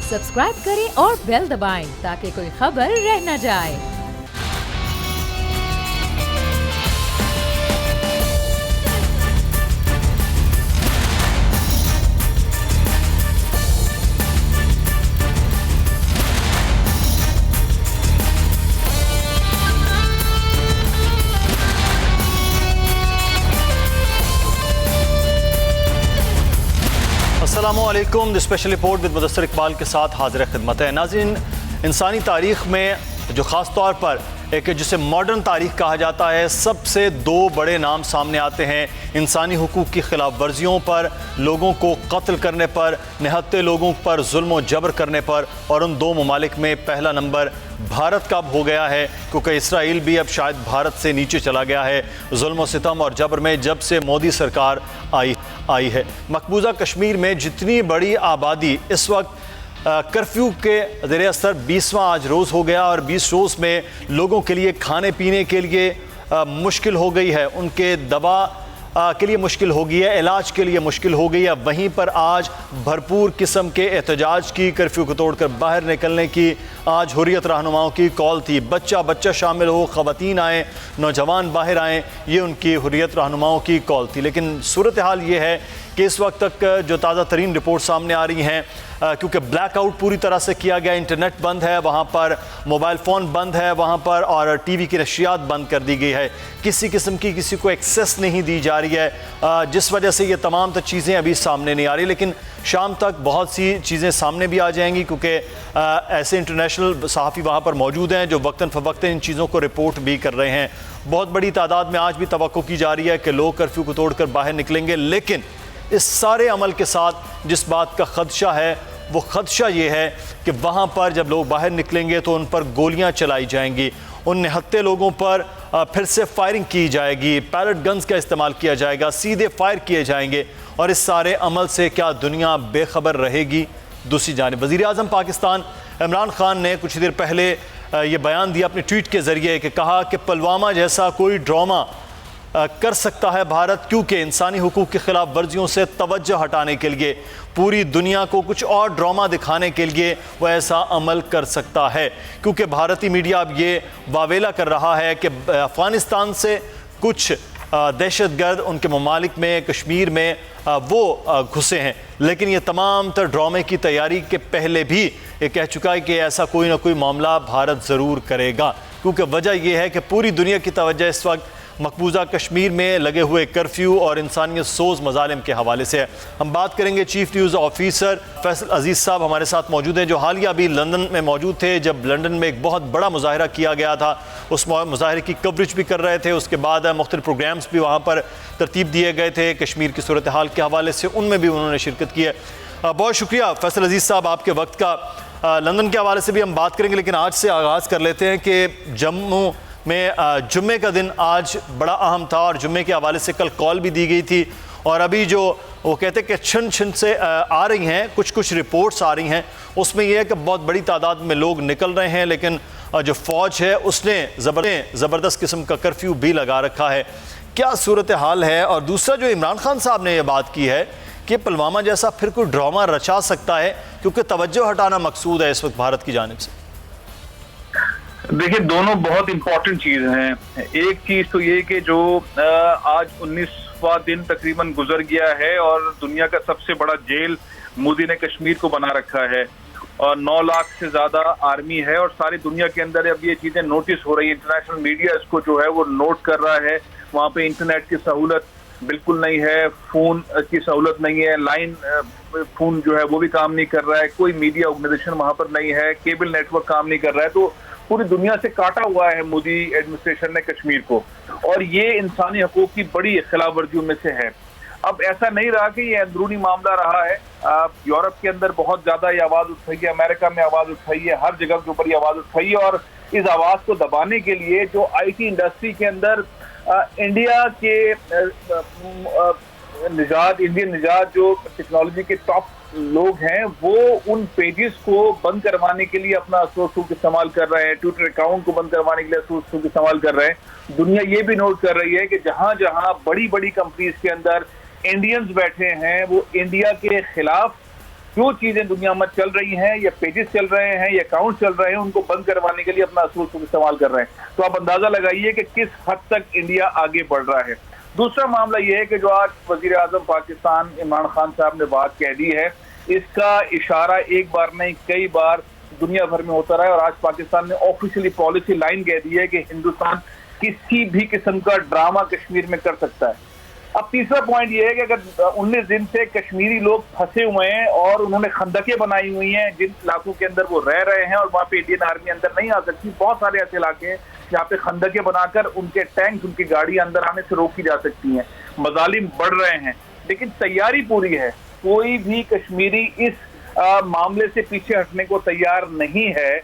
Subscribe करें और bell दबाएं ताकि कोई खबर रह न जाए। अस्सलामुअलैकुम। The special report with Mudassir Iqbal के साथ हाजिर खिदमत है। नाज़रीन, इंसानी तारीख़ में जो ख़ास तौर पर एक जिसे मॉडर्न तारीख़ कहा जाता है, सबसे दो बड़े नाम सामने आते हैं इंसानी हुकूक़ की खिलाफ वर्जियों पर, लोगों को कत्ल करने पर, निहत्ते लोगों पर जुल्म व जबर करने पर। और उन दो ममालिक में पहला नंबर भारत का हो गया है, क्योंकि इसराइल भी अब शायद भारत से नीचे चला गया है जुल्म व सितम और जबर में जब से मोदी सरकार आई है। मकबूजा कश्मीर में जितनी बड़ी आबादी इस वक्त कर्फ्यू के ज़ेरे असर 20वां आज रोज़ हो गया और 20 रोज़ में लोगों के लिए खाने पीने के लिए मुश्किल हो गई है, उनके दवा के लिए मुश्किल हो गई है, इलाज के लिए मुश्किल हो गई है। वहीं पर आज भरपूर किस्म के एहतजाज की, कर्फ्यू को तोड़कर बाहर निकलने की आज हुर्रियत रहनुमाओं की कॉल थी। बच्चा बच्चा शामिल हो, ख़वातीन आएँ, नौजवान बाहर आएँ, ये उनकी हुर्रियत रहनुमाओं की कॉल थी। लेकिन सूरत हाल ये है कि इस वक्त तक जो ताज़ा तरीन रिपोर्ट सामने आ रही हैं, क्योंकि ब्लैकआउट पूरी तरह से किया गया, इंटरनेट बंद है वहाँ पर, मोबाइल फ़ोन बंद है वहाँ पर, और टीवी की नशियात बंद कर दी गई है। किसी किस्म की किसी को एक्सेस नहीं दी जा रही है, जिस वजह से ये तमाम तो चीज़ें अभी सामने नहीं आ रही। लेकिन शाम तक बहुत सी चीज़ें सामने भी आ जाएंगी, क्योंकि ऐसे इंटरनेशनल सहाफ़ी वहाँ पर मौजूद हैं जो वक्तन फ़वक्तन इन चीज़ों को रिपोर्ट भी कर रहे हैं। बहुत बड़ी तादाद में आज भी तवक्को की जा रही है कि लोग कर्फ्यू को तोड़कर बाहर निकलेंगे। लेकिन इस सारे अमल के साथ जिस बात का खदशा है, वो खदशा ये है कि वहाँ पर जब लोग बाहर निकलेंगे तो उन पर गोलियाँ चलाई जाएंगी, उन निहत्ते लोगों पर फिर से फायरिंग की जाएगी, पैलेट गन्स का इस्तेमाल किया जाएगा, सीधे फायर किए जाएंगे। और इस सारे अमल से क्या दुनिया बेखबर रहेगी? दूसरी जानिब वज़ीर आज़म पाकिस्तान इमरान खान ने कुछ देर पहले ये बयान दिया अपने ट्वीट के ज़रिए कि कहा कि पुलवामा जैसा कोई ड्रामा कर सकता है भारत, क्योंकि इंसानी हुकूक़ की खिलाफ वर्जियों से तवज्जो हटाने के लिए, पूरी दुनिया को कुछ और ड्रामा दिखाने के लिए वह ऐसा अमल कर सकता है। क्योंकि भारतीय मीडिया अब ये वावेला कर रहा है कि अफ़गानिस्तान से कुछ दहशतगर्द उनके ममालिक में, कश्मीर में वो घुसे हैं। लेकिन ये तमाम तर ड्रामे की तैयारी के पहले भी ये कह चुका है कि ऐसा कोई ना कोई मामला भारत ज़रूर करेगा, क्योंकि वजह यह है कि पूरी दुनिया की तवज्जो इस वक्त मकबूजा कश्मीर में लगे हुए कर्फ्यू और इंसानियत सोज मज़ालिम के हवाले से है। हम बात करेंगे चीफ न्यूज़ ऑफिसर फैसल अजीज़ साहब हमारे साथ मौजूद हैं, जो हालिया अभी लंदन में मौजूद थे, जब लंदन में एक बहुत बड़ा मुजाहरा किया गया था। उस मुजाहरे की कवरेज भी कर रहे थे, उसके बाद मुख्तलिफ प्रोग्राम्स भी वहाँ पर तरतीब दिए गए थे कश्मीर की सूरत हाल के हवाले से, उनमें भी उन्होंने शिरकत की है। बहुत शुक्रिया फैसल अजीज़ साहब आपके वक्त का। लंदन के हवाले से भी हम बात करेंगे, लेकिन आज से आगाज़ कर लेते हैं कि जम्मू में जुम्मे का दिन आज बड़ा अहम था और जुम्मे के हवाले से कल कॉल भी दी गई थी। और अभी जो वो कहते हैं कि छिन छिन से आ रही हैं, कुछ रिपोर्ट्स आ रही हैं, उसमें यह है कि बहुत बड़ी तादाद में लोग निकल रहे हैं, लेकिन जो फ़ौज है उसने ज़बरदस्त किस्म का कर्फ्यू भी लगा रखा है। क्या सूरत हाल है? और दूसरा जो इमरान खान साहब ने यह बात की है कि पुलवामा जैसा फिर कोई ड्रामा रचा सकता है, क्योंकि तवज्जो हटाना मकसूद है इस वक्त भारत की जानिब से। देखिए, दोनों बहुत इंपॉर्टेंट चीज हैं। एक चीज तो ये कि जो आज 19वां दिन तकरीबन गुजर गया है और दुनिया का सबसे बड़ा जेल मोदी ने कश्मीर को बना रखा है और 9 लाख से ज्यादा आर्मी है और सारी दुनिया के अंदर अब ये चीजें नोटिस हो रही है। इंटरनेशनल मीडिया इसको जो है वो नोट कर रहा है। वहाँ पे इंटरनेट की सहूलत बिल्कुल नहीं है, फोन की सहूलत नहीं है, लाइन फोन जो है वो भी काम नहीं कर रहा है, कोई मीडिया ऑर्गेनाइजेशन वहाँ पर नहीं है, केबल नेटवर्क काम नहीं कर रहा है। तो पूरी दुनिया से काटा हुआ है मोदी एडमिनिस्ट्रेशन ने कश्मीर को, और ये इंसानी हकूक की बड़ी खिलाफ वर्जियों में से है। अब ऐसा नहीं रहा कि ये अंदरूनी मामला रहा है। यूरोप के अंदर बहुत ज्यादा ये आवाज उठाई है, अमेरिका में आवाज उठाई है, हर जगह के ऊपर ये आवाज उठाई है। और इस आवाज को दबाने के लिए जो आईटी इंडस्ट्री के अंदर इंडिया के इंडियन निजात जो टेक्नोलॉजी के टॉप लोग हैं, वो उन पेजेस को बंद करवाने के लिए अपना सोर्स इस्तेमाल कर रहे हैं, ट्विटर अकाउंट को बंद करवाने के लिए सोर्स इस्तेमाल कर रहे हैं। दुनिया ये भी नोट कर रही है कि जहां जहां बड़ी बड़ी कंपनीज के अंदर इंडियंस बैठे हैं, वो इंडिया के खिलाफ जो चीजें दुनिया में चल रही हैं, या पेजेस चल रहे हैं, या अकाउंट चल रहे हैं, उनको बंद करवाने के लिए अपना असूल इस्तेमाल कर रहे हैं। तो आप अंदाजा लगाइए कि किस हद तक इंडिया आगे बढ़ रहा है। दूसरा मामला यह है कि जो आज वजीर आजम पाकिस्तान इमरान खान साहब ने बात कह दी है, इसका इशारा एक बार नहीं कई बार दुनिया भर में होता रहा है, और आज पाकिस्तान ने ऑफिशियली पॉलिसी लाइन कह दी है कि हिंदुस्तान किसी भी किस्म का ड्रामा कश्मीर में कर सकता है। अब तीसरा पॉइंट ये है कि अगर 19 दिन से कश्मीरी लोग फंसे हुए हैं और उन्होंने खंदकें बनाई हुई हैं जिन इलाकों के अंदर वो रह रहे हैं, और वहाँ पे इंडियन आर्मी अंदर नहीं आ सकती, बहुत सारे ऐसे इलाके हैं जहाँ पे खंदकें बनाकर उनके टैंक, उनकी गाड़ी अंदर आने से रोकी जा सकती हैं। मजालिम बढ़ रहे हैं, लेकिन तैयारी पूरी है। कोई भी कश्मीरी इस मामले से पीछे हटने को तैयार नहीं है,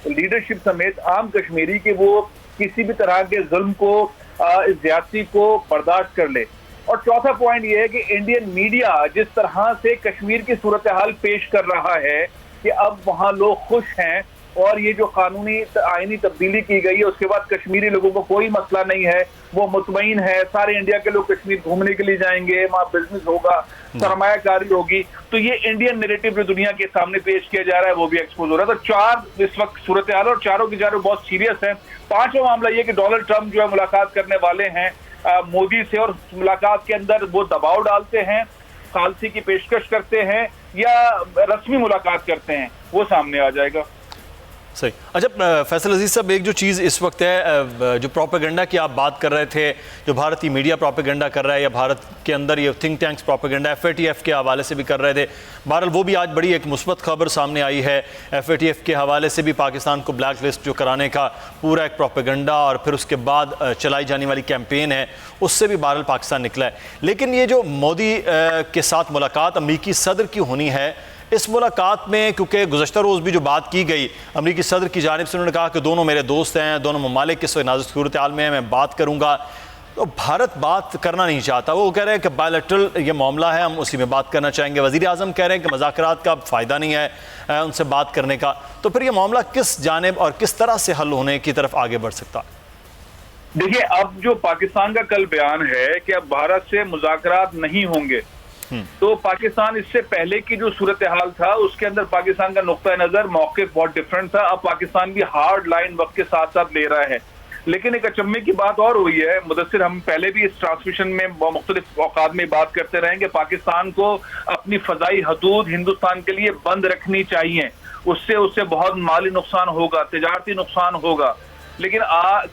लीडरशिप समेत आम कश्मीरी, कि वो किसी भी तरह के जुल्म को, ज्यादती को बर्दाश्त कर ले। और चौथा पॉइंट ये है कि इंडियन मीडिया जिस तरह से कश्मीर की सूरत हाल पेश कर रहा है कि अब वहां लोग खुश हैं, और ये जो कानूनी आईनी तब्दीली की गई है उसके बाद कश्मीरी लोगों को कोई मसला नहीं है, वो मुतमईन है, सारे इंडिया के लोग कश्मीर घूमने के लिए जाएंगे, वहाँ बिजनेस होगा, सरमायाकारी होगी, तो ये इंडियन नैरेटिव जो दुनिया के सामने पेश किया जा रहा है वो भी एक्सपोज हो रहा है। तो चार इस वक्त सूरत हाल, और चारों की चारों बहुत सीरियस है। पांचवा मामला ये कि डोनाल्ड ट्रंप जो है मुलाकात करने वाले हैं मोदी से, और मुलाकात के अंदर वो दबाव डालते हैं, खालसी की पेशकश करते हैं, या रस्मी मुलाकात करते हैं, वो सामने आ जाएगा। सही। अच्छा फैसल अजीज साहब, एक जो चीज़ इस वक्त है, जो प्रोपेगेंडा की आप बात कर रहे थे, जो भारतीय मीडिया प्रोपेगेंडा कर रहा है, या भारत के अंदर ये थिंक टैंक्स प्रोपेगेंडा FATF के हवाले से भी कर रहे थे, बहरहाल वो भी आज बड़ी एक मुस्बत खबर सामने आई है। FATF के हवाले से भी पाकिस्तान को ब्लैक लिस्ट जो कराने का पूरा एक प्रोपेगेंडा और फिर उसके बाद चलाई जाने वाली कैंपेन है, उससे भी बहरहाल पाकिस्तान निकला है। लेकिन ये जो मोदी के साथ मुलाकात अमरीकी सदर की होनी है, इस मुलाकात में क्योंकि गुज़श्ता रोज़ भी जो बात की गई अमरीकी सदर की जानिब से, उन्होंने कहा कि दोनों मेरे दोस्त हैं, दोनों ममालिक किस नाजुक सूरत हाल में है, मैं बात करूँगा। तो भारत बात करना नहीं चाहता, वो कह रहे हैं कि बायलैटरल ये मामला है, हम उसी में बात करना चाहेंगे। वज़ीर आज़म कह रहे हैं कि मुज़ाकरात का फ़ायदा नहीं है उनसे बात करने का। तो फिर ये मामला किस जानिब और किस तरह से हल होने की तरफ आगे बढ़ सकता है? देखिए, अब जो पाकिस्तान का कल बयान है कि अब भारत से मुज़ाकरात नहीं होंगे, तो पाकिस्तान इससे पहले की जो सूरत हाल था उसके अंदर पाकिस्तान का नुक्ता नजर मौक़िफ़ बहुत डिफरेंट था। अब पाकिस्तान भी हार्ड लाइन वक्त के साथ साथ ले रहा है। लेकिन एक अचंभे की बात और हुई है मुदस्सिर, हम पहले भी इस ट्रांसमिशन में मुख्तलिफ औकात में बात करते रहे कि पाकिस्तान को अपनी फजाई हदूद हिंदुस्तान के लिए बंद रखनी चाहिए, उससे बहुत माली नुकसान होगा, तिजारती नुकसान होगा। लेकिन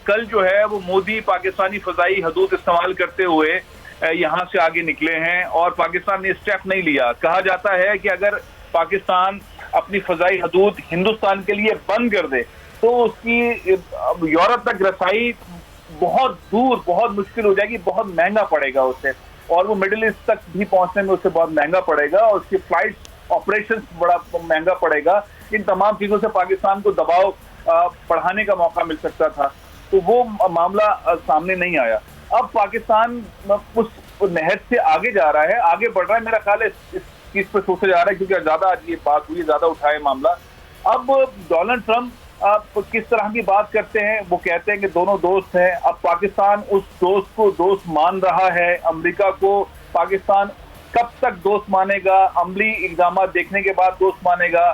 कल जो है वो मोदी पाकिस्तानी फजाई हदूद इस्तेमाल करते हुए यहाँ से आगे निकले हैं, और पाकिस्तान ने स्टेप नहीं लिया। कहा जाता है कि अगर पाकिस्तान अपनी फजाई हदूद हिंदुस्तान के लिए बंद कर दे तो उसकी यूरोप तक रसाई बहुत दूर, बहुत मुश्किल हो जाएगी, बहुत महंगा पड़ेगा उसे, और वो मिडिल ईस्ट तक भी पहुंचने में उसे बहुत महंगा पड़ेगा, और उसकी फ्लाइट ऑपरेशन बड़ा महंगा पड़ेगा। इन तमाम चीजों से पाकिस्तान को दबाव बढ़ाने का मौका मिल सकता था, तो वो मामला सामने नहीं आया। अब पाकिस्तान उस नहर से आगे जा रहा है, आगे बढ़ रहा है। मेरा ख्याल है इस चीज पर सोचा जा रहा है क्योंकि ज्यादा आज ये बात हुई, ज्यादा उठाए मामला। अब डोनाल्ड ट्रंप किस तरह की बात करते हैं, वो कहते हैं कि दोनों दोस्त हैं। अब पाकिस्तान उस दोस्त को दोस्त मान रहा है, अमेरिका को पाकिस्तान कब तक दोस्त मानेगा, अमली इक़दाम देखने के बाद दोस्त मानेगा,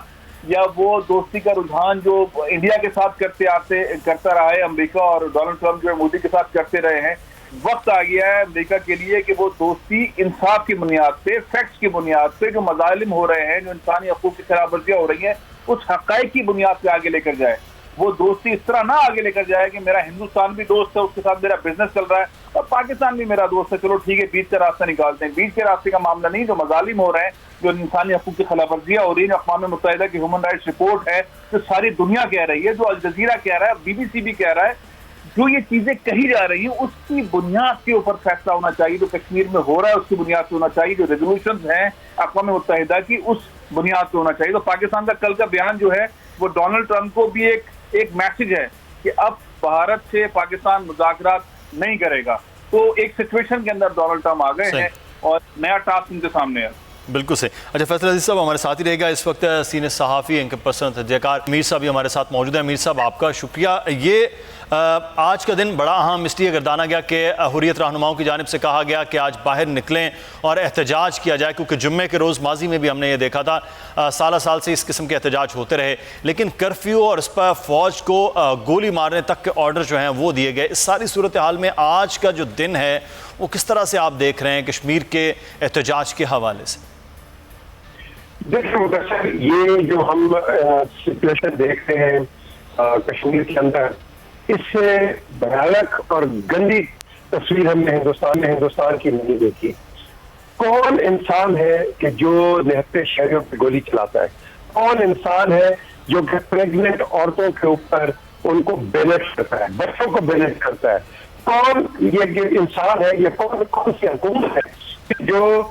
या वो दोस्ती का रुझान जो इंडिया के साथ करता रहा है अमेरिका, और डोनाल्ड ट्रंप जो है मोदी के साथ करते रहे हैं। वक्त आ गया है अमेरिका के लिए कि वो दोस्ती इंसाफ की बुनियाद पे, फैक्ट्स की बुनियाद पे, जो मजालिम हो रहे हैं, जो इंसानी हकूक की खिलाफ वर्जियां हो रही हैं, उस हक़ाइक़ की बुनियाद पे आगे लेकर जाए। वो दोस्ती इस तरह ना आगे लेकर जाए कि मेरा हिंदुस्तान भी दोस्त है, उसके साथ मेरा बिजनेस चल रहा है, और पाकिस्तान भी मेरा दोस्त है, चलो ठीक है बीच का रास्ता निकालते हैं। बीच के रास्ते का मामला नहीं, जो मजालिम हो रहे हैं, जो इंसानी हकूक की खिलाफ वर्जियां हो रही है, अक़वाम मुत्तहिदा की ह्यूमन राइट्स रिपोर्ट है, जो सारी दुनिया कह रही है, जो अल जज़ीरा कह रहा है, BBC भी कह रहा है, जो ये चीजें कही जा रही हैं उसकी बुनियाद के ऊपर फैसला होना चाहिए। जो कश्मीर में हो रहा है उसकी बुनियाद से होना चाहिए, जो रेजोल्यूशंस हैं अक़वाम मुत्तहिदा की उस बुनियाद पे होना चाहिए। तो पाकिस्तान का कल का बयान जो है वो डोनाल्ड ट्रंप को भी एक मैसेज है कि अब भारत से पाकिस्तान मुज़ाकरात नहीं करेगा। तो एक सिचुएशन के अंदर डोनाल्ड ट्रंप आ गए हैं और नया टास्क उनके सामने है। बिल्कुल सही। अच्छा फैसल अजीज साहब हमारे साथ ही रहेगा इस वक्त सीनियर सहाफ़ी इनके पर्सन तजयकार मीर साहब भी हमारे साथ मौजूद है। मीर साहब आपका शुक्रिया। ये आज का दिन बड़ा अहम इसलिए गर्दाना गया कि हुर्रियत रहनुमाओं की जानिब से कहा गया कि आज बाहर निकलें और एहतजाज किया जाए, क्योंकि जुम्मे के रोज़ माजी में भी हमने ये देखा था, साल साल से इस किस्म के एहतजाज होते रहे, लेकिन कर्फ्यू और इस पर फ़ौज को गोली मारने तक के ऑर्डर जो हैं वो दिए गए। इस सारी सूरत हाल में आज का जो दिन है वो किस तरह से आप देख रहे हैं कश्मीर के एहतजाज के हवाले से? देखिए मुदस्सिर, ये जो हम सिचुएशन देख रहे हैं कश्मीर के अंदर, इससे भयानक और गंदी तस्वीर हमने हिंदुस्तान की नहीं देखी। कौन इंसान है कि जो निहत्ते शहरियों पर गोली चलाता है? कौन इंसान है जो कि प्रेग्नेंट औरतों के ऊपर उनको बेनेट करता है, बच्चों को बेनेट करता है? कौन ये इंसान है, ये कौन सी हुकूमत है जो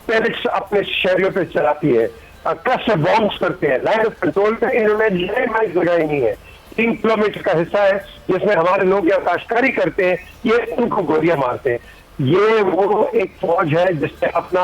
पेरेंट्स अपने शहरियों पे चलाती है, क्लस्टर बॉम्ब्स करते हैं, लाइन ऑफ कंट्रोल पे इन्होंने लैंड माइन्स लगाई नहीं है, 3 किलोमीटर का हिस्सा है जिसमें हमारे लोग या काश्तकारी करते हैं, ये उनको गोलियां मारते हैं। ये वो एक फौज है जिसने अपना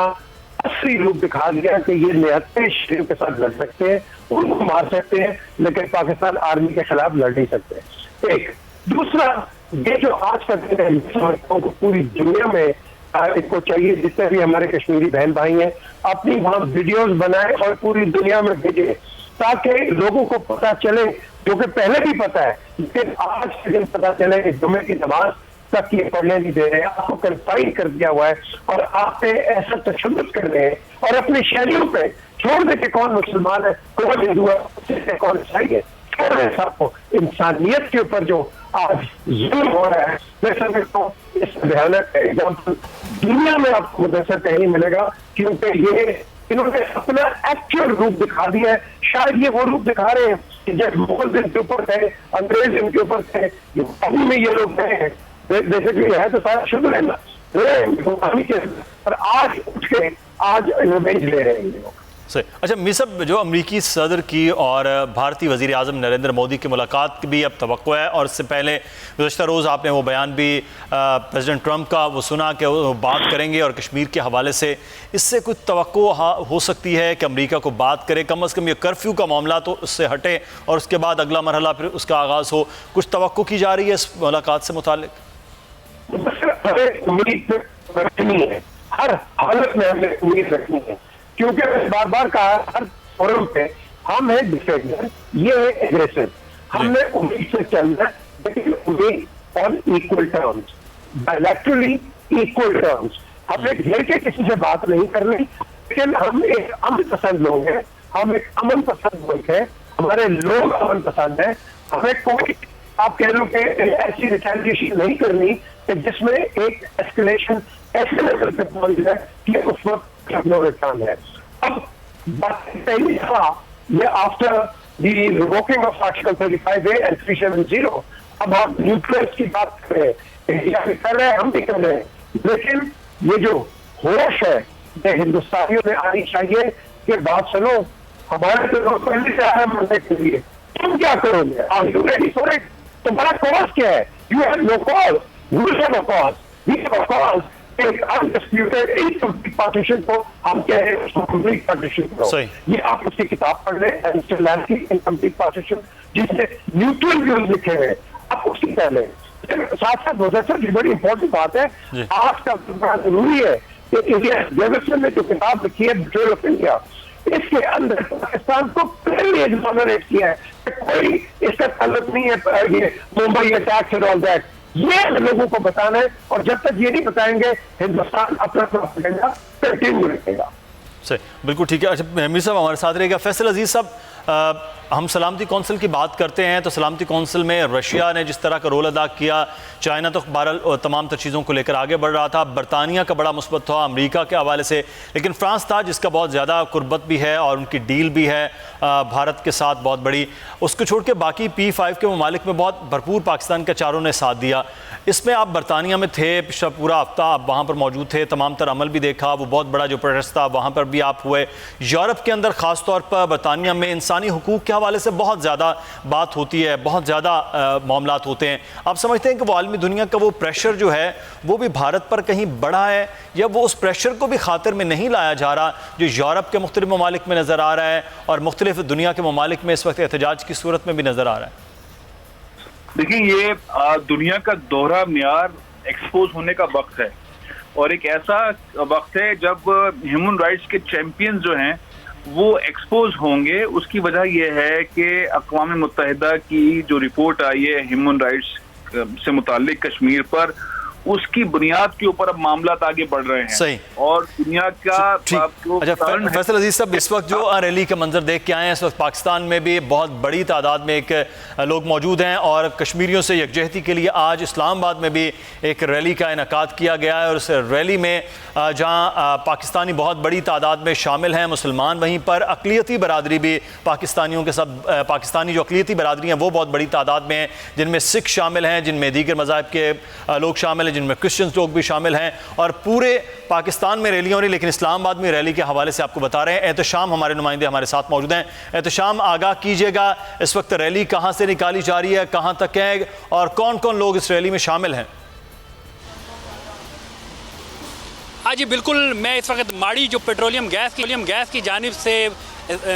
असली रूप दिखा दिया कि ये निहत्ते शहरियों के साथ लड़ सकते हैं, उनको मार सकते हैं, लेकिन पाकिस्तान आर्मी के खिलाफ लड़ नहीं सकते। एक दूसरा, ये जो आज का दिन है, समझता हूँ पूरी दुनिया में इनको चाहिए जितने भी हमारे कश्मीरी बहन भाई हैं अपनी वहां वीडियोस बनाए और पूरी दुनिया में भेजे, ताकि लोगों को पता चले, जो कि पहले भी पता है, लेकिन आज के दिन पता चले कि जुम्मे की नमाज तक ये पढ़ने नहीं दे रहे हैं, आपको कन्फाइन कर दिया हुआ है और आप पे ऐसा तशद्दुद कर रहे हैं और अपने शहरियों पे छोड़ दे के कौन मुसलमान है, कौन हिंदू है, कौन ईसाई है, छोड़ रहे सबको। इंसानियत के ऊपर जो आज जुल्म हो रहा है, मैं समझता हूँ इस भयानक एग्जाम्पल दुनिया में आपको मुदस्सिर कहीं मिलेगा, क्योंकि ये इन्होंने अपना एक्चुअल रूप दिखा दिया है। शायद ये वो रूप दिखा रहे हैं कि जब मुगल इनके ऊपर थे, अंग्रेज इनके ऊपर थे, गुलामी में ये लोग गए हैं, बेसिकली है तो सारा शुद्ध रहना गुलामी के, पर आज उठ के आज रिवेंज ले रहे हैं ये लोग। सही। अच्छा मीर साहब, जो अमरीकी सदर की और भारतीय वज़ीर आज़म नरेंद्र मोदी की मुलाकात की भी अब तवक्को है, और इससे पहले गुज़श्ता रोज़ आपने वो बयान भी प्रेसिडेंट ट्रंप का वो सुना कि वो बात करेंगे और कश्मीर के हवाले से इससे कुछ तवक्को हो सकती है कि अमेरिका को बात करे, कम अज़ कम ये कर्फ्यू का मामला तो उससे हटे और उसके बाद अगला मरहला फिर उसका आगाज़ हो? कुछ तवक्को की जा रही है इस मुलाकात से मुतालिक? उम्मीद रखनी है, हर हालत में हमें उम्मीद रखनी है, क्योंकि बार बार कहा हर फोरम पे हम है डिफेंडर, ये है एग्रेसिव, हमने उम्मीद से चलना, लेकिन उम्मीद on equal terms, bilaterally equal terms. हमें घेर के किसी से बात नहीं करनी, लेकिन हम एक अमन पसंद लोग हैं, हम एक अमन पसंद मुल्क है, हमारे लोग अमन पसंद है, हमें कोई आप कह लो कि ऐसी रिटेलिएशन नहीं करनी कि जिसमें एक एस्केलेशन ऐसे लेवल पे पहुंच जाए कि उस वक्त अपना रिटर्न है। अब बात पहली था ये after the revoking of article 35A and 370, अब हम न्यूक्लियस की बात कर रहे हैं, इंडिया भी कर रहे हैं, हम भी कर रहे हैं, लेकिन ये जो होश है ये हिंदुस्तानियों में आनी चाहिए कि बात सुनो, हमारे तो लोग पहले से आए मरने के लिए, तुम क्या करोगे? Are you ready for it? तुम्हारा कॉज क्या है? You have no cause, we have a cause, we have a cause. एक अनडिस्प्यूटेड इनकम्प्लीट पार्टीशन को हम कह रहे हैं उसको कंप्लीट पार्टीशन करो। ये आप उसकी किताब पढ़ लें, इनकम्प्लीट पार्टीशन, जिससे न्यूट्रल व्यूज लिखे हुए, आप उसकी कह लें। साथ साथ मुदस्सिर बड़ी इंपॉर्टेंट बात है, आज का बड़ा जरूरी है कि इंडिया डेविसन ने जो किताब लिखी है बिट्रेयल ऑफ इंडिया, इसके अंदर पाकिस्तान को क्लियरली एक्सोनरेट किया है कि कोई इसका ताल्लुक नहीं है ये Mumbai attacks and all that, ये लोगों को बताना है, और जब तक ये नहीं बताएंगे हिंदुस्तान अपना प्रोपेगेंडा कंटिन्यू रखेगा। सही, बिल्कुल ठीक है। अच्छा मीर साहब हमारे साथ रहेगा। फैसल अजीज साहब, हम सलामती कौंसिल की बात करते हैं तो सलामती कौंसिल में रशिया ने जिस तरह का रोल अदा किया, चाइना तो बहरहाल तमाम तर चीज़ों को लेकर आगे बढ़ रहा था, बरतानिया का बड़ा मुस्बत था अमेरिका के हवाले से, लेकिन फ्रांस था जिसका बहुत ज़्यादा कुर्बत भी है और उनकी डील भी है भारत के साथ बहुत बड़ी, उसको छोड़ के बाकी P5 के ममालिक में बहुत भरपूर पाकिस्तान के चारों ने साथ दिया। इसमें आप बरतानिया में थे, पिछला पूरा हफ्ता आप वहाँ पर मौजूद थे, तमाम तर अमल भी देखा, वो बहुत बड़ा जो प्रोटेस्ट था वहाँ पर भी आप हुए। यूरोप के अंदर ख़ास तौर पर बरतानिया में इंसानी हुकूक के हवाले से बहुत ज़्यादा बात होती है, बहुत ज़्यादा मामलात होते हैं। आप समझते हैं कि वो आलमी दुनिया का वो प्रेशर जो है वो भी भारत पर कहीं बढ़ा है, या वो उस प्रेशर को भी खातिर में नहीं लाया जा रहा जो यूरोप के मुख्तलिफ ममालिक में नज़र आ रहा है और मुख्तलिफ दुनिया के ममालिक में इस वक्त एहतजाज की सूरत में भी नज़र आ रहा है? देखिए, ये दुनिया का दोहरा म्यार एक्सपोज होने का वक्त है, और एक ऐसा वक्त है जब ह्यूमन राइट्स के चैंपियंस जो हैं वो एक्सपोज होंगे। उसकी वजह यह है कि अक़वाम मुत्तहिदा की जो रिपोर्ट आई है ह्यूमन राइट्स से मुताल्लिक कश्मीर पर, उसकी बुनियाद के ऊपर अब मामला आगे बढ़ रहे हैं। सही। और दुनिया का अच्छा फैसल अजीज साहब, इस वक्त जो रैली का मंजर देख के आए हैं, इस वक्त पाकिस्तान में भी बहुत बड़ी तादाद में एक लोग मौजूद हैं और कश्मीरियों से यकजहती के लिए आज इस्लामाबाद में भी एक रैली का इनेकाद किया गया है। और उस रैली में जहाँ पाकिस्तानी बहुत बड़ी तादाद में शामिल हैं, मुसलमान, वहीं पर अक़लियती बरादरी भी पाकिस्तानियों के सब पाकिस्तानी जो अक़लियती बरादरी हैं वो बहुत बड़ी तादाद में हैं, जिनमें सिख शामिल हैं, जिनमें दीगर मज़ाहिब के लोग शामिल हैं, जिनमें क्रिश्चियंस लोग भी शामिल हैं। और पूरे पाकिस्तान में रैलियां हो रही, लेकिन इस्लामाबाद में रैली के हवाले से आपको बता रहे हैं। एहतशाम, हमारे नुमाइंदे हमारे साथ मौजूद हैं। एहतशाम, आगाह कीजिएगा, इस वक्त रैली कहां से निकाली जा रही है, कहां तक है और कौन कौन लोग इस रैली में शामिल हैं? हाँ जी बिल्कुल, मैं इस वक्त माड़ी जो पेट्रोलियम गैस की जानिब से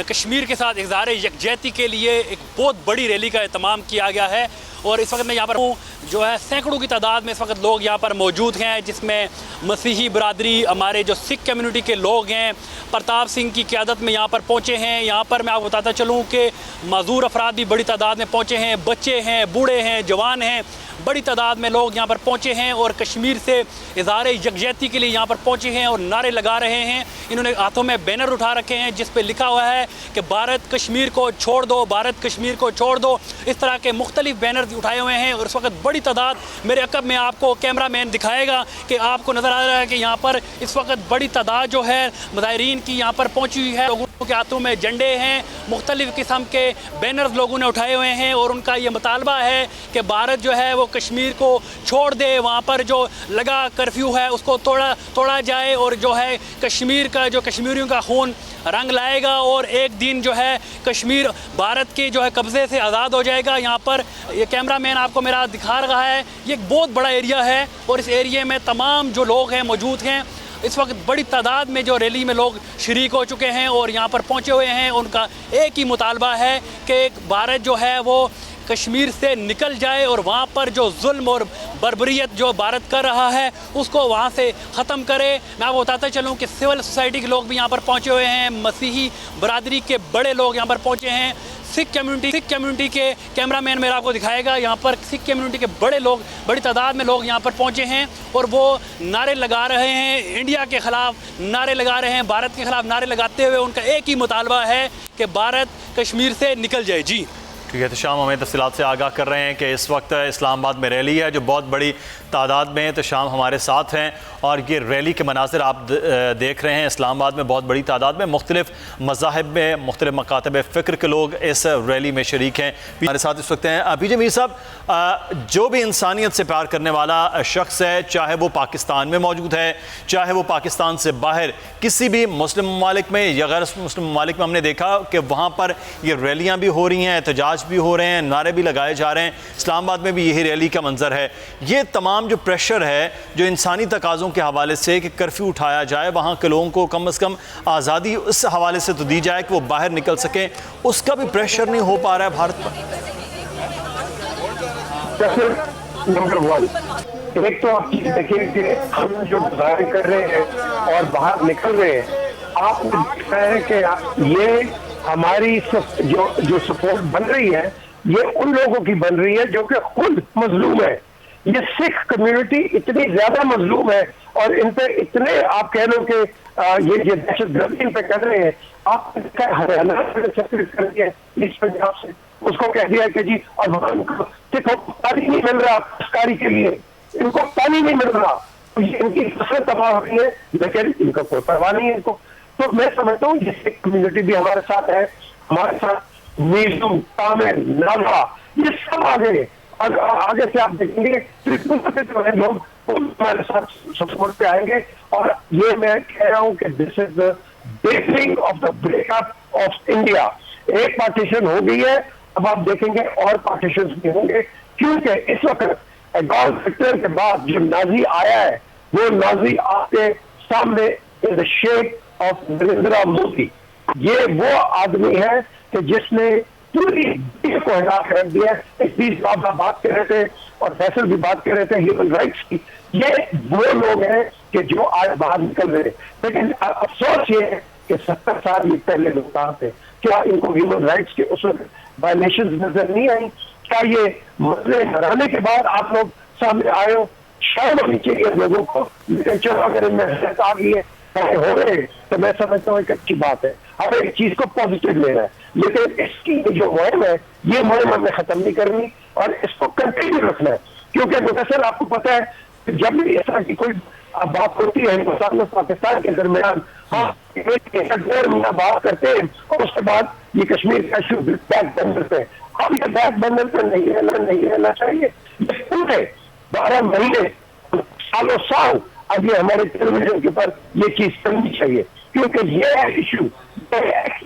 कश्मीर के साथ इज़हार यकजहती के लिए एक बहुत बड़ी रैली का एहतमाम किया गया है। और इस वक्त मैं यहाँ पर हूँ, जो है सैकड़ों की तादाद में इस वक्त लोग यहाँ पर मौजूद हैं, जिसमें मसीही बरादरी, हमारे जो सिख कम्युनिटी के लोग हैं, प्रताप सिंह की क़यादत में यहाँ पर पहुँचे हैं। यहाँ पर मैं आपको बताता चलूँ कि माजूर अफराद भी बड़ी तादाद में पहुँचे हैं, बच्चे हैं, बूढ़े हैं, जवान हैं, बड़ी तादाद में लोग यहाँ पर पहुँचे हैं और कश्मीर से इज़हार यकजहती के लिए यहाँ पर पहुँचे हैं और नारे लगा रहे हैं। इन्होंने हाथों में बैनर उठा रखे हैं जिस पे लिखा हुआ है कि भारत कश्मीर को छोड़ दो, भारत कश्मीर को छोड़ दो। इस तरह के मुख्तलिफ बैनर उठाए हुए हैं और इस वक्त बड़ी तादाद, मेरे अकब में आपको कैमरा मैन दिखाएगा कि आपको नज़र आ रहा है कि यहाँ पर इस वक्त बड़ी तादाद जो है मुजाहिरीन की यहाँ पर पहुँची हुई है। लोगों के हाथों में झंडे हैं, मुख्तलिफ किस्म के बैनर्स लोगों ने उठाए हुए हैं और उनका ये मुतालबा है कि भारत जो है वो कश्मीर को छोड़ दे, वहाँ पर जो लगा कर्फ्यू है उसको तोड़ा जाए और जो है कश्मीर का, जो कश्मीरियों का खून रंग लाएगा और एक दिन जो है कश्मीर भारत के जो है कब्ज़े से आज़ाद हो जाएगा। यहाँ पर ये कैमरा मैन आपको मेरा दिखा रहा है, ये एक बहुत बड़ा एरिया है और इस एरिया में तमाम जो लोग हैं मौजूद हैं। इस वक्त बड़ी तादाद में जो रैली में लोग शरीक हो चुके हैं और यहाँ पर पहुँचे हुए हैं। उनका एक ही मुतालबा है कि भारत जो है वो कश्मीर से निकल जाए और वहाँ पर जो जुल्म और बर्बरियत जो भारत कर रहा है उसको वहाँ से ख़त्म करे। मैं आपको बताता चलूँ कि सिविल सोसाइटी के लोग भी यहाँ पर पहुँचे हुए हैं, मसीही बरादरी के बड़े लोग यहाँ पर पहुँचे हैं, सिख कम्युनिटी के कैमरा मैन मेरा आपको दिखाएगा। यहाँ पर सिख कम्युनिटी के बड़े लोग, बड़ी तादाद में लोग यहाँ पर पहुँचे हैं और वो नारे लगा रहे हैं, इंडिया के ख़िलाफ़ नारे लगा रहे हैं, भारत के ख़िलाफ़ नारे लगाते हुए उनका एक ही मुतालबा है कि भारत कश्मीर से निकल जाए। जी ठीक है, तो शाम हमें तफसीलात से आगाह कर रहे हैं कि इस वक्त इस्लामाबाद में रैली है जो बहुत बड़ी तादाद में है। तो शाम हमारे साथ हैं और ये रैली के मनाज़िर आप देख रहे हैं। इस्लामाबाद में बहुत बड़ी तादाद में मुख्तलिफ मज़ाहिब में, मुख्तलिफ मकातब फ़िक्र के लोग इस रैली में शरीक हैं। हमारे साथ इस वक्त हैं अभी मीर साहब, जो भी इंसानियत से प्यार करने वाला शख्स है, चाहे वो पाकिस्तान में मौजूद है, चाहे वो पाकिस्तान से बाहर किसी भी मुस्लिम ममालिक में या गैर मुस्लिम ममालिक में, हमने देखा कि वहाँ पर ये रैलियाँ भी हो रही हैं, एहतजाज भी हो रहे हैं, नारे भी लगाए जा रहे हैं। इस्लामाबाद में भी यही रैली का मंजर है। ये तमाम जो प्रेशर है जो इंसानी तकाज़ों के हवाले से कि कर्फ्यू उठाया जाए, वहाँ के लोगों को कम से कम आज़ादी उस हवाले से तो दी जाए कि वो बाहर निकल सकें, उसका भी प्रेशर नहीं हो पा रहा है भारत पर। नंबर वन, एक तो आप देखिए कि हम जो गुजारिश कर रहे हैं और बाहर निकल रहे हैं, आप देखा है कि ये हमारी जो सपोर्ट बन रही है ये उन लोगों की बन रही है जो कि खुद मजलूम है। ये सिख कम्युनिटी इतनी ज्यादा मजलूम है और इन पे इतने आप कह लो कि ये दहशत गर्दी इन पे कर रहे हैं। आप हरियाणा कर दिया ईस्ट पंजाब से, उसको कह दिया कि जी और सिखों को पानी नहीं मिल रहा, सरकारी के लिए इनको पानी नहीं मिल रहा, तो ये इनकी फसलें तबाह हो रही है, लेकिन इनका कोई परवाह नहीं है इनको। तो मैं समझता हूँ जिससे कम्युनिटी भी हमारे साथ है, हमारे साथ मीजू, तामिल, नागा, ये सब आ गए और आगे से आप देखेंगे त्रिपुरा से जो है लोग हमारे साथ सपोर्ट पे आएंगे। और ये मैं कह रहा हूँ कि this is the beginning of the breakup of India. एक पार्टीशन हो गई है, अब आप देखेंगे और पार्टीशन भी होंगे, क्योंकि इस वक्त एडॉल्फ हिटलर के बाद जो नाजी आया है वो नाजी आपके सामने in the shape of Narendra Modi. ये वो आदमी है कि जिसने पूरी दुनिया को हिला के रख दिया। इस बीच आप बात कर रहे थे और फैसल भी बात कर रहे थे ह्यूमन राइट्स की। ये वो लोग हैं कि जो आज बाहर निकल रहे, लेकिन अफसोस ये है कि 70 साल पहले लोग कहाँ थे? क्या इनको ह्यूमन राइट्स के उस वक्त वायलेशन नजर नहीं आई? क्या ये मसले हराने के बाद आप लोग सामने आए हो? शर्म होनी चाहिए लोगों को। लेकिन चलो अगर इनमें हरकत आ गई है, हो रहे, तो मैं समझता हूँ एक अच्छी बात है। हमें एक चीज को पॉजिटिव लेना है, लेकिन इसकी जो मुहिम है, ये मुहिम हमें खत्म नहीं करनी और इसको कंटिन्यू रखना है। क्योंकि मुदस्सिर, आपको पता है जब भी इस तरह की कोई बात होती है हिंदुस्तान और पाकिस्तान के दरमियान, हाँ, 1.5 महीना बात करते हैं और उसके बाद ये कश्मीर का इशू बैक बंदर पे। अब ये बैक बंदर पे नहीं रहना चाहिए। ये पूरे 12 महीने, सालों साल अब ये हमारे टेलीविजन के ऊपर ये चीज करनी चाहिए, क्योंकि ये है इशू,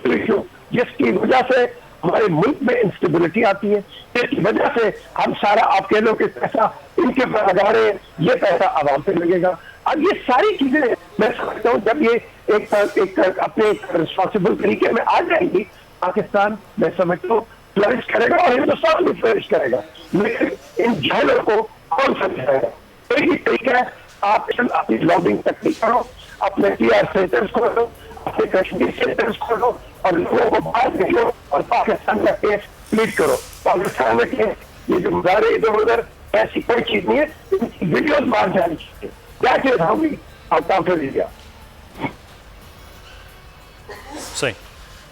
इशू जिसकी वजह से हमारे मुल्क में इंस्टेबिलिटी आती है, जिसकी वजह से हम सारा, आप कह लो कि पैसा इनके ऊपर लगा रहे हैं, ये पैसा आवाम पे लगेगा। अब ये सारी चीजें मैं समझता हूँ जब ये एक अपने रिस्पॉन्सिबल तरीके में आ जाएंगी, पाकिस्तान मैं समझता हूँ फ्लरिश करेगा और हिंदुस्तान भी फ्लरिश करेगा। लेकिन इन जहलों को कौन समझाएगा? एक ही तरीका है, आप अपनी लॉबिंग तकनीक करो, अपने PR सेंटर्स खोलो, अपने कश्मीर सेंटर्स खोलो और लोगों को बाहर भेजो और पाकिस्तान का केस प्लीट करो। पाकिस्तान में ये जो मुजाहरे इधर उधर, ऐसी कोई चीज नहीं है, इनकी वीडियोज बाहर जानी चाहिए। क्या चीज होगी आप काउंटर इंडिया। सही,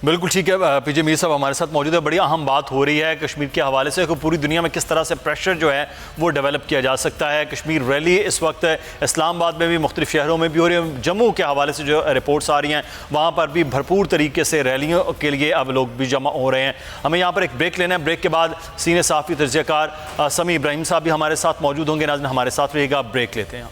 बिल्कुल ठीक है। PJ मीर साहब हमारे साथ मौजूद है। बड़ी अहम बात हो रही है कश्मीर के हवाले से कि पूरी दुनिया में किस तरह से प्रेशर जो है वो डेवलप किया जा सकता है। कश्मीर रैली इस वक्त इस्लामाबाद में भी, मुख्तलिफ शहरों में भी हो रही है। जम्मू के हवाले से जो रिपोर्ट्स आ रही हैं, वहाँ पर भी भरपूर तरीके से रैलियों के लिए अब लोग भी जमा हो रहे हैं। हमें यहाँ पर एक ब्रेक लेना है। ब्रेक के बाद सीनियर सहाफ़ी तजज़ियाकार समी इब्राहिम साहब भी हमारे साथ मौजूद होंगे। नाज़रीन हमारे साथ रहिएगा, ब्रेक लेते हैं।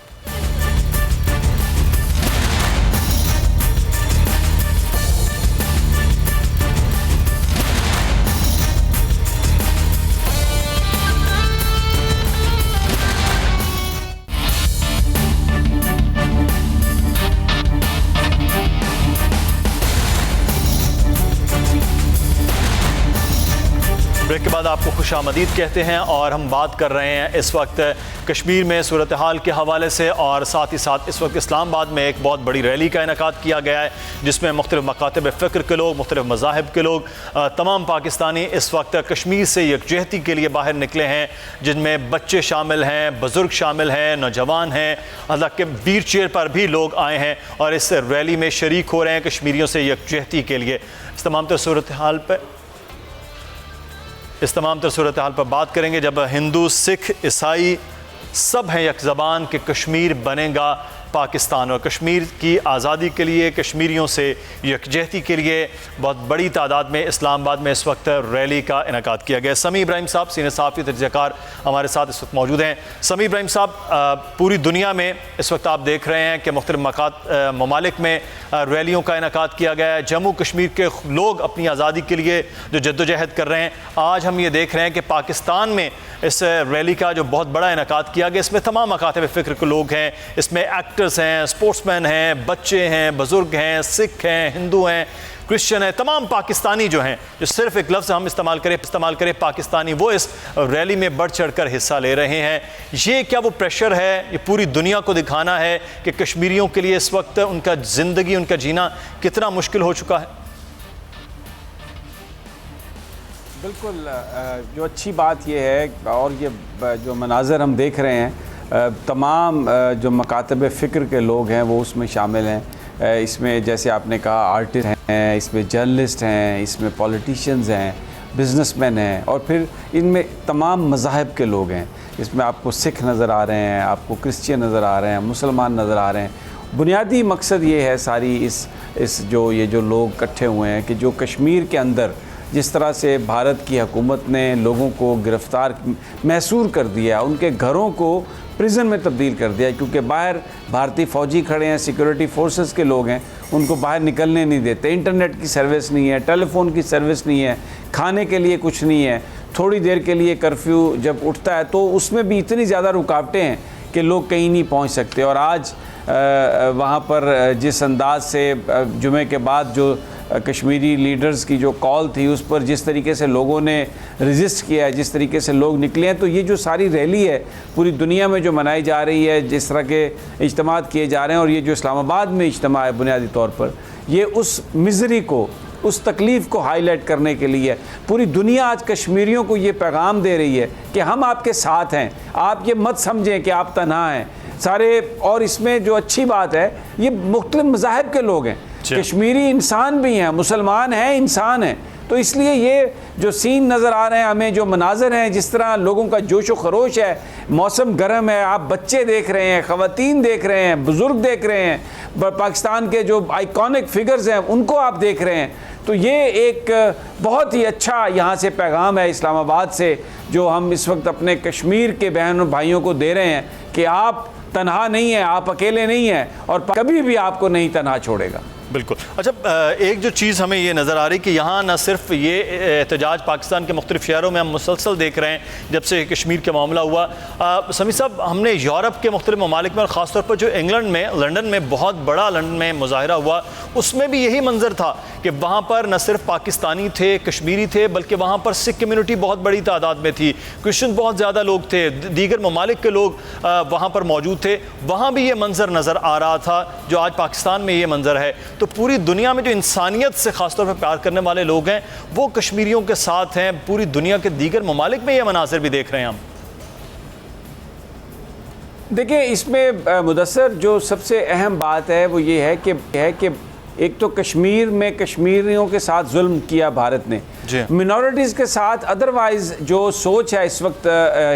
ब्रेक के बाद आपको खुशामदीद कहते हैं और हम बात कर रहे हैं इस वक्त कश्मीर में सूरत हाल के हवाले से, और साथ ही साथ इस वक्त इस्लामाबाद में एक बहुत बड़ी रैली का इनेकाद किया गया है जिसमें मुख्तलिफ मकातब फ़िक्र के लोग, मुख्तलिफ मज़ाहिब के लोग, तमाम पाकिस्तानी इस वक्त कश्मीर से यकजहती के लिए बाहर निकले हैं, जिनमें बच्चे शामिल हैं, बुज़ुर्ग शामिल हैं, नौजवान हैं, अल्लाह के व्हील चेयर पर भी लोग आए हैं और इस रैली में शरीक हो रहे हैं कश्मीरियों से यकजहती के लिए। इस तमाम तर सूरत हाल पर बात करेंगे जब हिंदू, सिख, ईसाई सब हैं एक ज़बान के कश्मीर बनेगा पाकिस्तान, और कश्मीर की आज़ादी के लिए, कश्मीरियों से यकजहती के लिए बहुत बड़ी तादाद में इस्लामाबाद में इस वक्त रैली का इनेकाद किया गया। समी इब्राहिम साहब सीनियर सहाफ़ी तजज़ियाकार हमारे साथ इस वक्त मौजूद हैं। समी इब्राहिम साहब, पूरी दुनिया में इस वक्त आप देख रहे हैं कि मुख्तलिफ ममालिक में रैलियों का इनेकाद किया गया है। जम्मू कश्मीर के लोग अपनी आज़ादी के लिए जो जद्दोजहद कर रहे हैं, आज हम ये देख रहे हैं कि पाकिस्तान में इस रैली का जो बहुत बड़ा इनेकाद किया गया, इसमें तमाम मकातब फ़िक्र के लोग हैं, इसमें एक्टर्स हैं, स्पोर्ट्समैन हैं, बच्चे हैं, बुज़ुर्ग हैं, सिख हैं, हिंदू हैं, क्रिश्चियन है, तमाम पाकिस्तानी जो हैं, जो सिर्फ एक लफ्ज़ हम इस्तेमाल करें पाकिस्तानी, वो इस रैली में बढ़ चढ़ कर हिस्सा ले रहे हैं। ये क्या वो प्रेशर है, ये पूरी दुनिया को दिखाना है कि कश्मीरियों के लिए इस वक्त उनका ज़िंदगी, उनका जीना कितना मुश्किल हो चुका है? बिल्कुल, जो अच्छी बात ये है और ये जो मनाज़र हम देख रहे हैं, तमाम जो मकातब फ़िक्र के लोग हैं वो उसमें शामिल हैं। इसमें जैसे आपने कहा आर्टिस्ट हैं, इसमें जर्नलिस्ट हैं, इसमें पॉलिटिशियंस हैं, बिजनेसमैन हैं, और फिर इनमें तमाम मज़ाहिब के लोग हैं। इसमें आपको सिख नज़र आ रहे हैं, आपको क्रिश्चियन नज़र आ रहे हैं, मुसलमान नज़र आ रहे हैं। बुनियादी मकसद ये है सारी इस जो लोग इकट्ठे हुए हैं कि जो कश्मीर के अंदर जिस तरह से भारत की हुकूमत ने लोगों को गिरफ़्तार महसूर कर दिया, उनके घरों को प्रिजन में तब्दील कर दिया, क्योंकि बाहर भारतीय फ़ौजी खड़े हैं, सिक्योरिटी फोर्सेस के लोग हैं, उनको बाहर निकलने नहीं देते, इंटरनेट की सर्विस नहीं है, टेलीफोन की सर्विस नहीं है, खाने के लिए कुछ नहीं है, थोड़ी देर के लिए कर्फ्यू जब उठता है तो उसमें भी इतनी ज़्यादा रुकावटें हैं कि लोग कहीं नहीं पहुँच सकते। और आज वहाँ पर जिस अंदाज से जुमे के बाद जो कश्मीरी लीडर्स की जो कॉल थी उस पर जिस तरीके से लोगों ने रजिस्ट किया है, जिस तरीके से लोग निकले हैं, तो ये जो सारी रैली है पूरी दुनिया में जो मनाई जा रही है, जिस तरह के इज्तिमात किए जा रहे हैं, और ये जो इस्लामाबाद में इज्तिमा है बुनियादी तौर पर, ये उस मिज़री को, उस तकलीफ़ को हाईलाइट करने के लिए पूरी दुनिया आज कश्मीरियों को ये पैगाम दे रही है कि हम आपके साथ हैं, आप ये मत समझें कि आप तन्हा हैं सारे। और इसमें जो अच्छी बात है, ये मुख्तलिफ मज़ाहिब के लोग हैं, कश्मीरी इंसान भी हैं, मुसलमान हैं, इंसान हैं, तो इसलिए ये जो सीन नज़र आ रहे हैं हमें, जो मनाज़र हैं, जिस तरह लोगों का जोश व खरोश है, मौसम गर्म है, आप बच्चे देख रहे हैं, ख़वातीन देख रहे हैं, बुज़ुर्ग देख रहे हैं, पाकिस्तान के जो आइकॉनिक फिगर्स हैं उनको आप देख रहे हैं, तो ये एक बहुत ही अच्छा यहाँ से पैगाम है इस्लामाबाद से, जो हम इस वक्त अपने कश्मीर के बहन और भाइयों को दे रहे हैं कि आप तन्हा नहीं हैं, आप अकेले नहीं हैं, और कभी भी आपको नहीं तन्हा छोड़ेगा। बिल्कुल। अच्छा, एक जो चीज़ हमें ये नज़र आ रही कि यहाँ न सिर्फ ये एहतजाज पाकिस्तान के मुख्तलिफ शहरों में हम मुसलसल देख रहे हैं जब से कश्मीर का मामला हुआ। समी साहब, हमने यूरोप के मुख्तलिफ ममालिक में और ख़ास तौर पर जो इंग्लैंड में, लंदन में बहुत बड़ा लंदन में मुजाहिरा हुआ, उसमें भी यही मंजर था कि वहाँ पर न सिर्फ पाकिस्तानी थे, कश्मीरी थे, बल्कि वहाँ पर सिख कम्यूनिटी बहुत बड़ी तादाद में थी, क्रिश्चियन बहुत ज़्यादा लोग थे, दीगर ममालिक के लोग वहाँ पर मौजूद थे। वहाँ भी ये मंजर नज़र आ रहा था जो आज पाकिस्तान में ये मंजर है। तो पूरी दुनिया में जो इंसानियत से ख़ासतौर पर प्यार करने वाले लोग हैं वो कश्मीरियों के साथ हैं। पूरी दुनिया के दीगर ममालिक में ये मनाज़िर भी देख रहे हैं हम। देखिए, इसमें मुदस्सर जो सबसे अहम बात है वो ये है कि एक तो कश्मीर में कश्मीरियों के साथ जुल्म किया भारत ने, मिनॉरिटीज़ के साथ अदरवाइज़ जो सोच है इस वक्त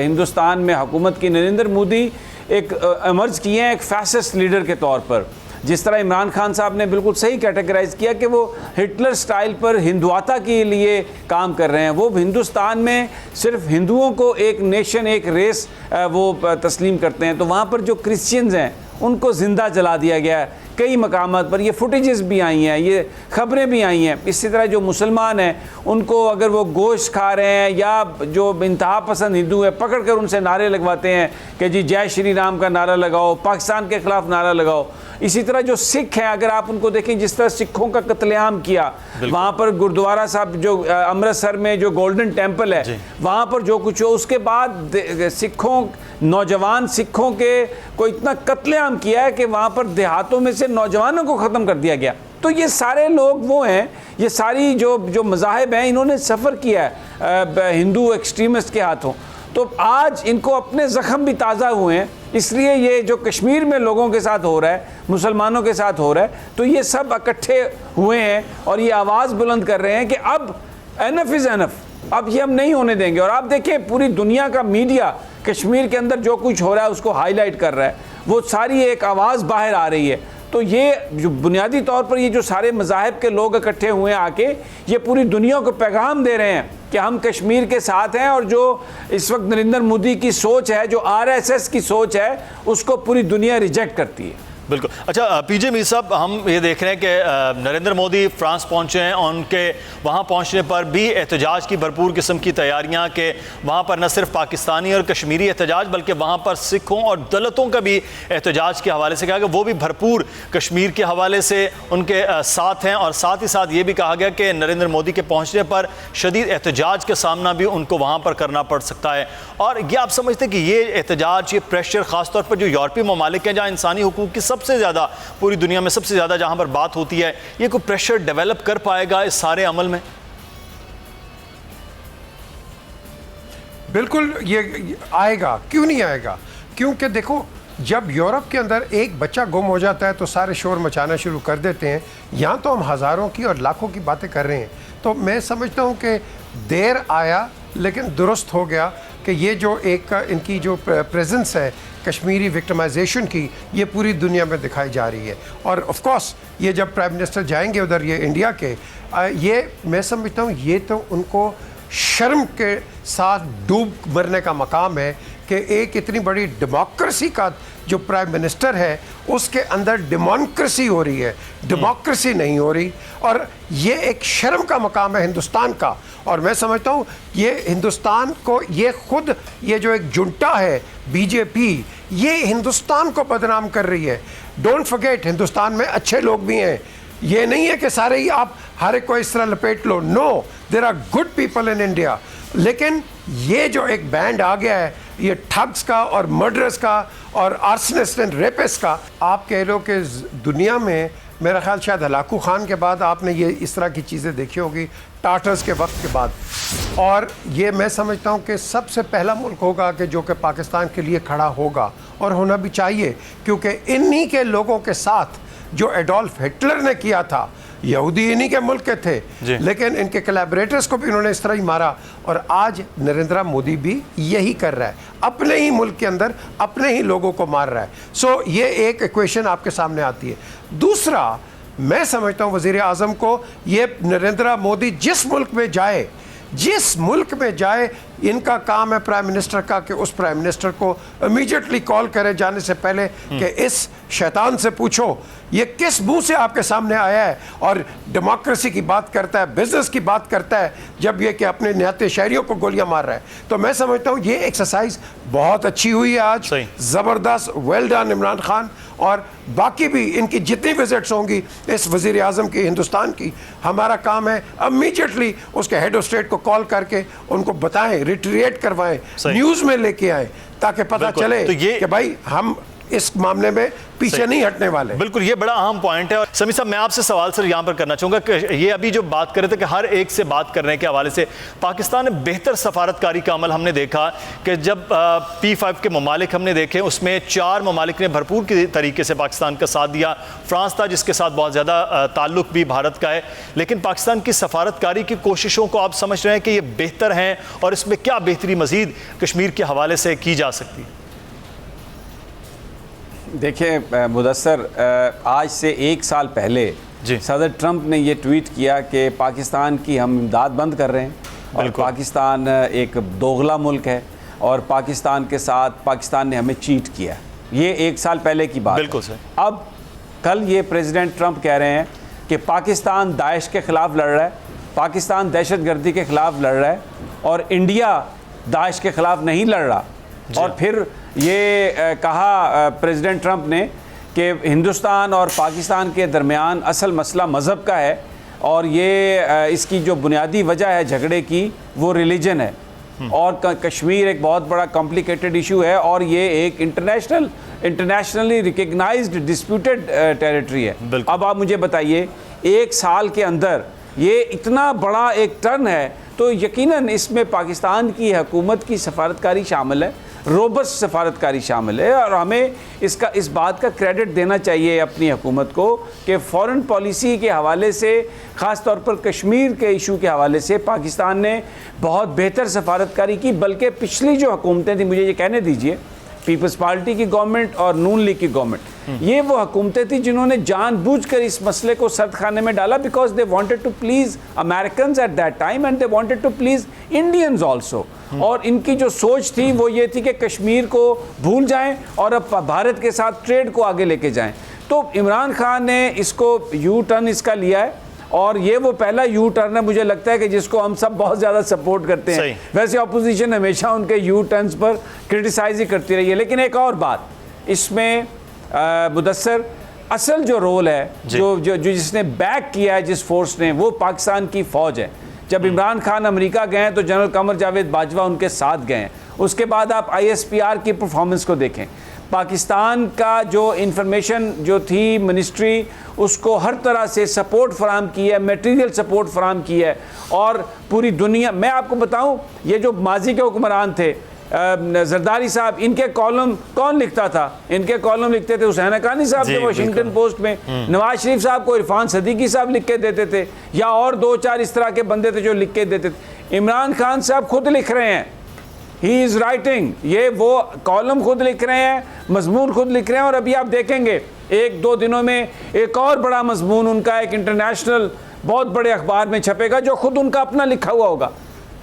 हिंदुस्तान में हुकूमत की, नरेंद्र मोदी एक एमर्ज किए हैं एक फैसिस्ट लीडर के तौर पर। जिस तरह इमरान खान साहब ने बिल्कुल सही कैटेगराइज किया कि वो हिटलर स्टाइल पर हिंदुआता के लिए काम कर रहे हैं। वो हिंदुस्तान में सिर्फ हिंदुओं को एक नेशन, एक रेस वो तस्लीम करते हैं, तो वहाँ पर जो क्रिश्चियंस हैं उनको ज़िंदा जला दिया गया है कई मकामात पर। ये फुटेजेस भी आई हैं, ये ख़बरें भी आई हैं। इसी तरह जो मुसलमान हैं उनको अगर वो गोश्त खा रहे हैं या जो इंतहा पसंद हिंदू है पकड़ कर उनसे नारे लगवाते हैं कि जी जय श्री राम का नारा लगाओ, पाकिस्तान के ख़िलाफ़ नारा लगाओ। इसी तरह जो सिख हैं, अगर आप उनको देखें जिस तरह सिखों का कत्लेआम किया, वहाँ पर गुरुद्वारा साहब जो अमृतसर में जो गोल्डन टेम्पल है वहाँ पर जो कुछ हो, उसके बाद सिखों, नौजवान सिखों के को इतना कत्लेआम किया है कि वहाँ पर देहातों में से नौजवानों को ख़त्म कर दिया गया। तो ये सारे लोग वो हैं, ये सारी जो मज़ाहिब हैं इन्होंने सफ़र किया है हिंदू एक्सट्रीमिस्ट के हाथों। तो आज इनको अपने ज़ख़म भी ताज़ा हुए हैं, इसलिए ये जो कश्मीर में लोगों के साथ हो रहा है, मुसलमानों के साथ हो रहा है, तो ये सब इकट्ठे हुए हैं और ये आवाज़ बुलंद कर रहे हैं कि अब एनफ इज़ एनफ, अब ये हम नहीं होने देंगे। और आप देखें पूरी दुनिया का मीडिया कश्मीर के अंदर जो कुछ हो रहा है उसको हाईलाइट कर रहा है, वो सारी एक आवाज़ बाहर आ रही है। तो ये जो बुनियादी तौर पर ये जो सारे मज़ाहिब के लोग इकट्ठे हुए हैं आके, ये पूरी दुनिया को पैगाम दे रहे हैं कि हम कश्मीर के साथ हैं, और जो इस वक्त नरेंद्र मोदी की सोच है, जो आरएसएस की सोच है, उसको पूरी दुनिया रिजेक्ट करती है। बिल्कुल। अच्छा, पीजे मीर साहब, हम ये देख रहे हैं कि नरेंद्र मोदी फ्रांस पहुंचे हैं और उनके वहां पहुंचने पर भी एहतजाज की भरपूर किस्म की तैयारियां कि वहां पर न सिर्फ पाकिस्तानी और कश्मीरी एहतजाज बल्कि वहां पर सिखों और दलितों का भी एहतजाज के हवाले से कहा गया, वो भी भरपूर कश्मीर के हवाले से उनके साथ हैं। और साथ ही साथ ये भी कहा गया कि नरेंद्र मोदी के पहुँचने पर शदीद एहतजाज का सामना भी उनको वहाँ पर करना पड़ सकता है। और ये आप समझते हैं कि ये एहतजाज, ये प्रेशर, ख़ासतौर पर जो यूरोपीय ममालिक हैं जहाँ इंसानी हुकूक की सबसे ज़्यादा, पूरी दुनिया में सबसे ज़्यादा जहाँ पर बात होती है, ये कोई प्रेशर डेवलप कर पाएगा इस सारे अमल में? बिल्कुल ये आएगा, क्यों नहीं आएगा? क्योंकि देखो, जब यूरोप के अंदर एक बच्चा गुम हो जाता है तो सारे शोर मचाना शुरू कर देते हैं। यहाँ तो हम हज़ारों की और लाखों की बातें कर रहे हैं। तो मैं समझता हूँ कि देर आया लेकिन दुरुस्त हो गया कि ये जो एक इनकी जो प्रेजेंस है कश्मीरी विक्टिमाइजेशन की, ये पूरी दुनिया में दिखाई जा रही है। और ऑफ कोर्स ये जब प्राइम मिनिस्टर जाएंगे उधर, ये इंडिया के, ये मैं समझता हूँ ये तो उनको शर्म के साथ डूब मरने का मकाम है कि एक इतनी बड़ी डेमोक्रेसी का जो प्राइम मिनिस्टर है उसके अंदर डेमोक्रेसी हो रही है, डेमोक्रेसी नहीं हो रही। और ये एक शर्म का मकाम है हिंदुस्तान का। और मैं समझता हूँ ये हिंदुस्तान को, ये खुद ये जो एक जुंटा है बीजेपी, ये हिंदुस्तान को बदनाम कर रही है। डोंट फॉरगेट, हिंदुस्तान में अच्छे लोग भी हैं। ये नहीं है कि सारे ही आप हर एक को इस तरह लपेट लो। No, there are good people in India. लेकिन ये जो एक बैंड आ गया है, ये ठग्स का और मर्डरर्स का और आर्सनिस्ट एंड रेपिस्ट का, आप कह लो कि दुनिया में मेरा ख्याल शायद हलाकू खान के बाद आपने ये इस तरह की चीज़ें देखी होगी, टाटर्स के वक्त के बाद। और ये मैं समझता हूँ कि सबसे पहला मुल्क होगा कि जो कि पाकिस्तान के लिए खड़ा होगा, और होना भी चाहिए, क्योंकि इन्हीं के लोगों के साथ जो एडोल्फ हिटलर ने किया था, यहूदी इन्हीं के मुल्क के थे, लेकिन इनके कोलैबोरेटर्स को भी उन्होंने इस तरह ही मारा। और आज नरेंद्र मोदी भी यही कर रहा है, अपने ही मुल्क के अंदर अपने ही लोगों को मार रहा है। सो ये एक इक्वेशन आपके सामने आती है। दूसरा, मैं समझता हूँ वज़ीर आज़म को, ये नरेंद्र मोदी जिस मुल्क में जाए, इनका काम है प्राइम मिनिस्टर का कि उस प्राइम मिनिस्टर को इमीडिएटली कॉल करे जाने से पहले कि इस शैतान से पूछो ये किस मुंह से आपके सामने आया है और डेमोक्रेसी की बात करता है, बिजनेस की बात करता है, जब ये कि अपने निहत्ते शहरियों को गोलियां मार रहा है। तो मैं समझता हूँ ये एक्सरसाइज बहुत अच्छी हुई है आज, ज़बरदस्त, वेल डन इमरान खान। और बाकी भी इनकी जितनी विजिट्स होंगी इस वज़ीर आज़म की हिंदुस्तान की, हमारा काम है इमीडिएटली उसके हेड ऑफ स्टेट को कॉल करके उनको बताएं, रिट्रीट करवाएं, न्यूज़ में लेके आए, ताकि पता चले तो कि भाई हम इस मामले में पीछे नहीं हटने वाले। बिल्कुल, ये बड़ा अहम पॉइंट है। और समी साहब, मैं आपसे सवाल सर यहाँ पर करना चाहूँगा कि ये अभी जो बात कर रहे थे कि हर एक से बात करने के हवाले से पाकिस्तान में बेहतर सफारतकारी का अमल हमने देखा कि जब P5 के ममालिक हमने देखे, उसमें 4 ममालिक ने भरपूर तरीके से पाकिस्तान का साथ दिया। फ्रांस था जिसके साथ बहुत ज़्यादा ताल्लुक भी भारत का है, लेकिन पाकिस्तान की सफारतकारी की कोशिशों को आप समझ रहे हैं कि ये बेहतर हैं, और इसमें क्या बेहतरी मज़ीद कश्मीर के हवाले से की जा सकती है? देखिए मुदस्सर, आज से 1 साल पहले सदर ट्रंप ने ये ट्वीट किया कि पाकिस्तान की हम इमदाद बंद कर रहे हैं, और पाकिस्तान एक दोगला मुल्क है, और पाकिस्तान के साथ पाकिस्तान ने हमें चीट किया। ये 1 साल पहले की बात बिल्कुल है। अब कल ये प्रेसिडेंट ट्रंप कह रहे हैं कि पाकिस्तान दाइश के ख़िलाफ़ लड़ रहा है, पाकिस्तान दहशतगर्दी के ख़िलाफ़ लड़ रहा है, और इंडिया दाइश के ख़िलाफ़ नहीं लड़ रहा। और फिर ये कहा प्रेसिडेंट ट्रंप ने कि हिंदुस्तान और पाकिस्तान के दरमियान असल मसला मज़हब का है, और ये इसकी जो बुनियादी वजह है झगड़े की वो रिलीजन है, और कश्मीर एक बहुत बड़ा कॉम्प्लिकेटेड इशू है, और ये एक इंटरनेशनली रिकग्नाइज्ड डिस्प्यूटेड टेरिटरी है। अब आप मुझे बताइए, 1 साल के अंदर ये इतना बड़ा एक टर्न है, तो यकीनन इसमें पाकिस्तान की हुकूमत की सफारतकारी शामिल है, रोबस्ट सफारतकारी शामिल है, और हमें इस बात का क्रेडिट देना चाहिए अपनी हुकूमत को कि फ़ॉरेन पॉलिसी के हवाले से, ख़ास तौर पर कश्मीर के इशू के हवाले से पाकिस्तान ने बहुत बेहतर सफारतकारी की। बल्कि पिछली जो हुकूमतें थी, मुझे ये कहने दीजिए, पीपल्स पार्टी की गवर्नमेंट और नून लीग की गवर्नमेंट, ये वो हुकूमतें थी जिन्होंने जानबूझकर इस मसले को सर्द खाने में डाला, because they wanted to please Americans at that time and they wanted to please Indians also. और इनकी जो सोच थी वो ये थी कि कश्मीर को भूल जाएं और अब भारत के साथ ट्रेड को आगे लेके जाएं। तो इमरान खान ने इसको यू टर्न इसका लिया है, और ये वो पहला यू टर्न है मुझे लगता है कि जिसको हम सब बहुत ज़्यादा सपोर्ट करते हैं। वैसे अपोजिशन हमेशा उनके यू टर्न्स पर क्रिटिसाइज ही करती रही है। लेकिन एक और बात इसमें मुदस्सर, असल जो रोल है, जो जिसने बैक किया है जिस फोर्स ने, वो पाकिस्तान की फ़ौज है। जब इमरान खान अमेरिका गए तो जनरल कमर जावेद बाजवा उनके साथ गए हैं। उसके बाद आप ISPR की परफॉर्मेंस को देखें, पाकिस्तान का जो इंफॉर्मेशन जो थी मिनिस्ट्री, उसको हर तरह से सपोर्ट फराहम की है, मटेरियल सपोर्ट फराहम की है। और पूरी दुनिया, मैं आपको बताऊं, ये जो माजी के हुक्मरान थे, जरदारी साहब, इनके कॉलम कौन लिखता था? इनके कॉलम लिखते थे हुसैन हक्कानी साहब थे वाशिंगटन पोस्ट में, नवाज शरीफ साहब को इरफान सदीकी साहब लिख के देते थे, या और 2-4 इस तरह के बंदे थे जो लिख के देते थे। इमरान खान साहब खुद लिख रहे हैं, ही इज़ राइटिंग, ये वो कॉलम खुद लिख रहे हैं, मजमून खुद लिख रहे हैं। और अभी आप देखेंगे 1-2 दिनों में एक और बड़ा मजमून उनका एक इंटरनेशनल बहुत बड़े अखबार में छपेगा जो खुद उनका अपना लिखा हुआ होगा।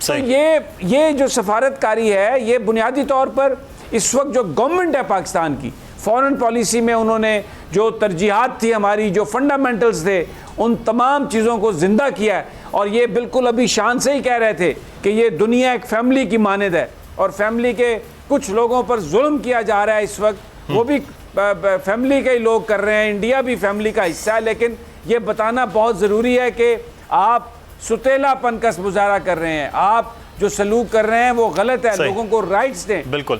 तो ये जो सफारतकारी है, ये बुनियादी तौर पर इस वक्त जो गवर्नमेंट है पाकिस्तान की, फॉरेन पॉलिसी में उन्होंने जो तरजीहात थी हमारी, जो फंडामेंटल्स थे, उन तमाम चीज़ों को ज़िंदा किया है। और ये बिल्कुल अभी शान से ही कह रहे थे कि ये दुनिया एक फैमिली की मानद है, और फैमिली के कुछ लोगों पर जुल्म किया जा रहा है इस वक्त, वो भी फैमिली के ही लोग कर रहे हैं, इंडिया भी फैमिली का हिस्सा है। लेकिन ये बताना बहुत ज़रूरी है कि आप सुतेलापन का मुजाहरा कर रहे हैं, आप जो सलूक कर रहे हैं वो गलत है। लोगों को राइट्स दें। बिल्कुल।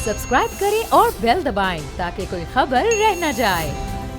सब्सक्राइब करें और बेल दबाएं ताकि कोई खबर रह न जाए।